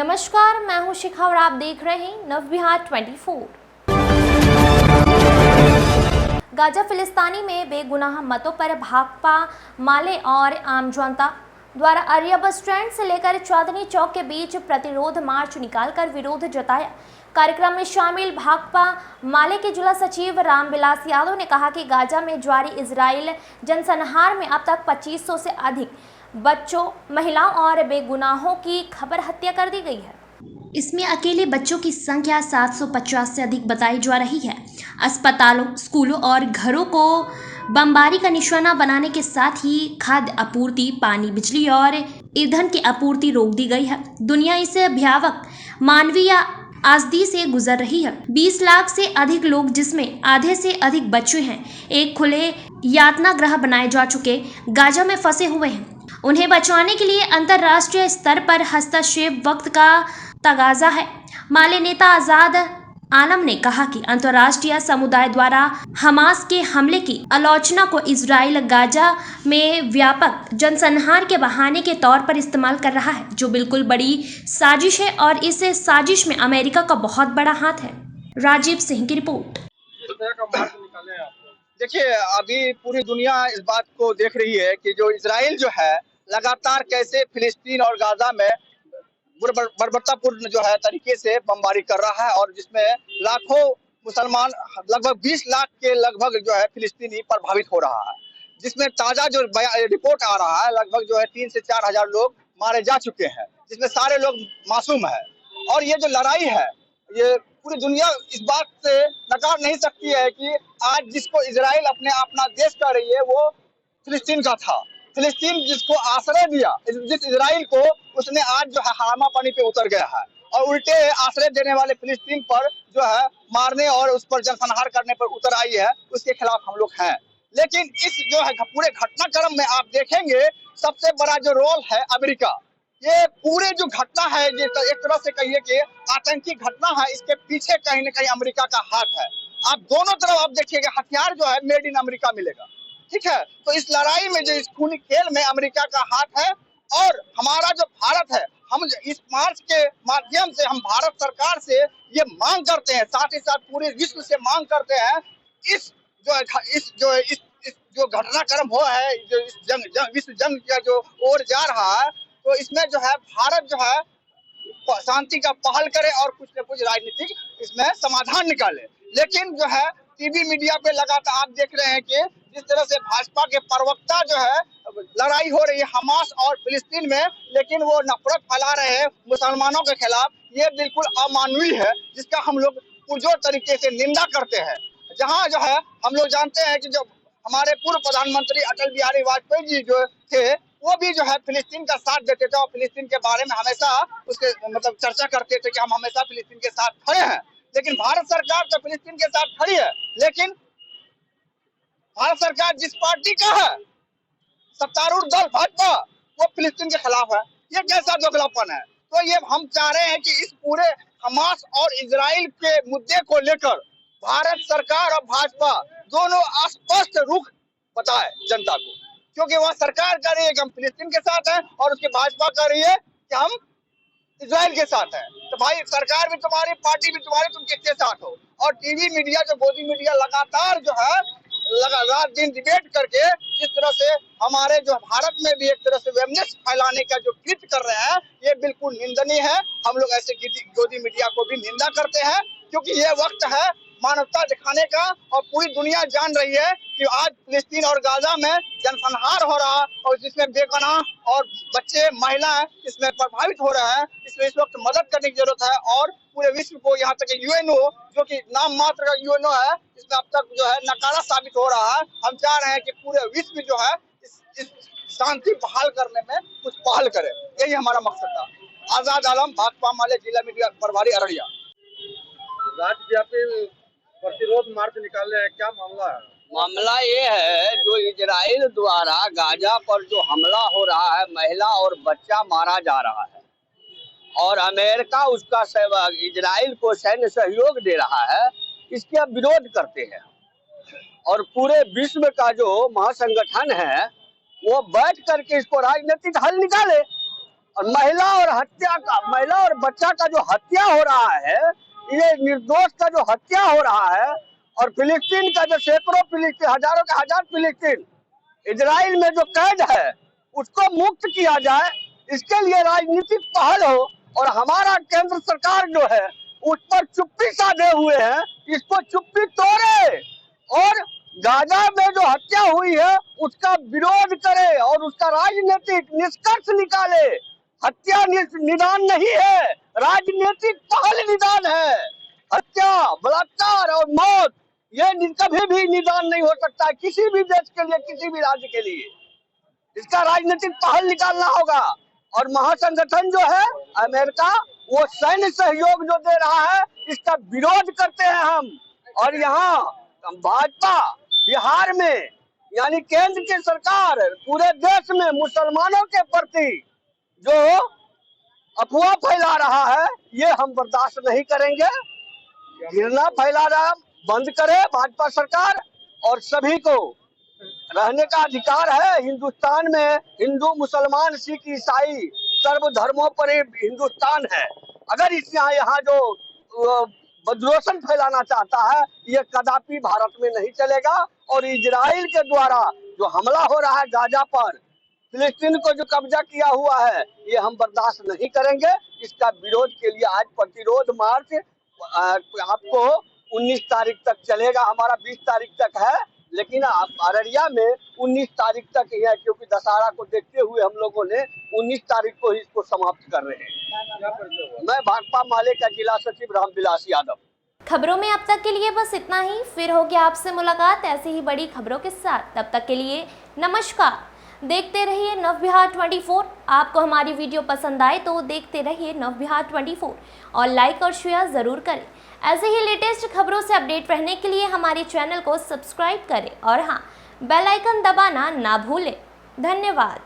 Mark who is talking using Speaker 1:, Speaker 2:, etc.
Speaker 1: नमस्कार, मैं हूं शिखा और आप देख रहे हैं नवबिहार 24। गाजा फिलिस्तानी में बेगुनाह मतों पर भाकपा माले और आम जनता द्वारा अरिया बस स्टैंड से लेकर चांदनी चौक के बीच प्रतिरोध मार्च निकालकर विरोध जताया। कार्यक्रम में शामिल भाकपा माले के जिला सचिव रामविलास यादव ने कहा कि गाजा में जारी इजराइल जनसंहार में अब तक 2500 से अधिक बच्चों, महिलाओं और बेगुनाहों की खबर हत्या कर दी गई है। इसमें अकेले बच्चों की संख्या 750 से अधिक बताई जा रही है। अस्पतालों, स्कूलों और घरों को बमबारी का निशाना बनाने के साथ ही खाद्य आपूर्ति, पानी, बिजली और ईंधन की आपूर्ति रोक दी गई है। दुनिया इस भयावह मानवीय आज़दी से गुजर रही है। 20 लाख से अधिक लोग, जिसमें आधे से अधिक बच्चे हैं, एक खुले यातना गृह बनाए जा चुके गाजा में फंसे हुए हैं। उन्हें बचाने के लिए अंतर्राष्ट्रीय स्तर पर हस्तक्षेप वक्त का तगाजा है। माले नेता आजाद आलम ने कहा कि अंतर्राष्ट्रीय समुदाय द्वारा हमास के हमले की आलोचना को इजराइल गाजा में व्यापक जनसंहार के बहाने के तौर पर इस्तेमाल कर रहा है, जो बिल्कुल बड़ी साजिश है और इस साजिश में अमेरिका का बहुत बड़ा हाथ है। राजीव सिंह की रिपोर्ट।
Speaker 2: देखिए, अभी पूरी दुनिया इस बात को देख रही है कि जो इजराइल जो है लगातार कैसे फिलिस्तीन और गाजा में बर्बरतापूर्ण जो है तरीके से बमबारी कर रहा है, और जिसमें लाखों मुसलमान, लगभग 20 लाख के लगभग जो है फिलिस्तीनी प्रभावित हो रहा है। जिसमें ताजा जो रिपोर्ट आ रहा है, लगभग जो है 3 से 4 हजार लोग मारे जा चुके हैं, जिसमें सारे लोग मासूम है। और ये जो लड़ाई है, ये पूरी दुनिया इस बात से नकार नहीं सकती है कि आज जिसको इजराइल अपना देश कह रही है, वो फिलिस्तीन का था। फिलिस्तीन जिसको आश्रय दिया, जिस इजराइल को, उसने आज जो है हामा पानी पे उतर गया है, और उल्टे आश्रय देने वाले फिलिस्तीन पर जो है मारने और उस पर जनसंहार करने पर उतर आई है। उसके खिलाफ हम लोग हैं। लेकिन इस जो है पूरे घटनाक्रम में आप देखेंगे, सबसे बड़ा जो रोल है अमेरिका। ये पूरे जो घटना है, ये एक तरह से कहिए कि आतंकी घटना है, इसके पीछे कहीं न कहीं अमेरिका का हाथ है। आप दोनों तरफ आप देखिएगा, हथियार जो है मेड इन अमेरिका मिलेगा, ठीक है। तो इस लड़ाई में, जो इस खूनी खेल में अमेरिका का हाथ है। और हमारा जो भारत है, हम इस मार्च के माध्यम से हम भारत सरकार से ये मांग करते हैं, साथ ही साथ पूरे विश्व से मांग करते हैं, इस जो घटनाक्रम हुआ है, जो इस विश्व जंग का जो ओर जा रहा है, तो इसमें जो है भारत जो है शांति का पहल करे और कुछ न कुछ राजनीतिक इसमें समाधान निकाले। लेकिन जो है टीवी मीडिया पे लगातार आप देख रहे हैं कि जिस तरह से भाजपा के प्रवक्ता जो है, लड़ाई हो रही है हमास और फिलिस्तीन में, लेकिन वो नफरत फैला रहे हैं मुसलमानों के खिलाफ। ये बिल्कुल अमानवीय है, जिसका हम लोग पुरजोर तरीके से निंदा करते हैं। जहाँ जो है हम लोग जानते हैं कि जो हमारे पूर्व प्रधानमंत्री अटल बिहारी वाजपेयी जी जो थे, वो भी जो है फिलिस्तीन का साथ देते थे और फिलिस्तीन के बारे में हमेशा उसके मतलब चर्चा करते थे कि हम हमेशा फिलिस्तीन के साथ खड़े हैं। लेकिन भारत सरकार तो फिलिस्तीन के साथ खड़ी है, लेकिन भारत सरकार जिस पार्टी का है, सत्तारूढ़ दल भाजपा, वो फिलिस्तीन के खिलाफ है। ये कैसा दोगलापन है? तो ये हम चाह रहे हैं कि इस पूरे हमास और इजराइल के मुद्दे को लेकर भारत सरकार और भाजपा दोनों स्पष्ट रुख बताए जनता को, क्योंकि वह सरकार कह रही है कि हम फिलिस्तीन के साथ हैं और उसकी भाजपा कह रही है कि हम इजराइल के साथ है। तो भाई, सरकार भी तुम्हारी, पार्टी भी तुम्हारी, तुम किसके साथ हो? और टीवी मीडिया, जो गोदी मीडिया लगातार जो है रात दिन डिबेट करके जिस तरह से हमारे जो भारत में भी एक तरह से वेमनेस फैलाने का जो कृत्य कर रहे हैं, ये बिल्कुल निंदनीय है। हम लोग ऐसे गोदी मीडिया को भी निंदा करते हैं, क्योंकि ये वक्त है मानवता दिखाने का, और पूरी दुनिया जान रही है कि आज फिलिस्तीन और गाजा में जनसंहार हो रहा है, और जिसमें बेपनाह और बच्चे, महिलाएं इसमें प्रभावित हो रहे हैं। इसमें इस वक्त मदद करने की जरूरत है, और पूरे विश्व को, यहाँ तक यूएनओ, जो कि नाम मात्र का यूएनओ है, इसमें अब तक जो है नकारा साबित हो रहा है। हम चाह रहे हैं कि पूरे विश्व जो है इस शांति बहाल करने में कुछ पहल करे। यही हमारा मकसद था। आजाद आलम, भाकपा माले, जिला मीडिया प्रभारी, अररिया।
Speaker 3: राज्यव्यापी प्रतिरोध मार्च निकाले हैं, क्या मामला है?
Speaker 4: मामला ये है, जो इजराइल द्वारा गाजा पर जो हमला हो रहा है, महिला और बच्चा मारा जा रहा है, और अमेरिका उसका इजराइल को सैन्य सहयोग दे रहा है, इसके अब विरोध करते हैं। और पूरे विश्व का जो महासंगठन है, वो बैठ करके इसको राजनीतिक हल निकाले। और महिला और बच्चा का जो हत्या हो रहा है, ये निर्दोष का जो हत्या हो रहा है, और फिलिस्तीन का जो सैकड़ों फिलिस्तीन, हजारों के हजार फिलिस्तीन इजराइल में जो कैद है उसको मुक्त किया जाए, इसके लिए राजनीतिक पहल हो। और हमारा केंद्र सरकार जो है उस पर चुप्पी साधे हुए हैं, इसको चुप्पी तोड़े और गाजा में जो हत्या हुई है उसका विरोध करे और उसका राजनीतिक निष्कर्ष निकाले। हत्या निदान नहीं है, राजनीतिक पहल निदान है। हत्या, बलात्कार और मौत ये कभी भी निदान नहीं हो सकता है किसी भी देश के लिए, किसी भी राज्य के लिए। इसका राजनीतिक पहल निकालना होगा। और महासंगठन जो है अमेरिका, वो सैन्य सहयोग जो दे रहा है इसका विरोध करते हैं हम। और यहाँ भाजपा बिहार में यानी केंद्र की सरकार पूरे देश में मुसलमानों के प्रति जो अफवाह फैला रहा है ये हम बर्दाश्त नहीं करेंगे। घृणा फैला रहा बंद करे भाजपा सरकार। और सभी को रहने का अधिकार है हिंदुस्तान में। हिंदू, मुसलमान, सिख, ईसाई सर्व धर्मों पर हिंदुस्तान है। अगर इस यहाँ जो बदरोशन फैलाना चाहता है ये कदापि भारत में नहीं चलेगा। और इजराइल के द्वारा जो हमला हो रहा है गाजा पर, फिलिस्तीन को जो कब्जा किया हुआ है, ये हम बर्दाश्त नहीं करेंगे। इसका विरोध के लिए आज प्रतिरोध मार्च आपको 19 तारीख तक चलेगा। हमारा 20 तारीख तक है, लेकिन अररिया में 19 तारीख तक ही है, क्योंकि दशहरा को देखते हुए हम लोगों ने 19 तारीख को ही इसको समाप्त कर रहे हैं। मैं भाकपा माले का जिला सचिव रामविलास यादव।
Speaker 1: खबरों में अब तक के लिए बस इतना ही। फिर होगी आपसे मुलाकात ऐसी ही बड़ी खबरों के साथ। तब तक के लिए नमस्कार। देखते रहिए नवबिहार 24। आपको हमारी वीडियो पसंद आए तो देखते रहिए नवबिहार 24 और लाइक और शेयर ज़रूर करें। ऐसे ही लेटेस्ट खबरों से अपडेट रहने के लिए हमारे चैनल को सब्सक्राइब करें और हाँ, बेल आइकन दबाना ना भूलें। धन्यवाद।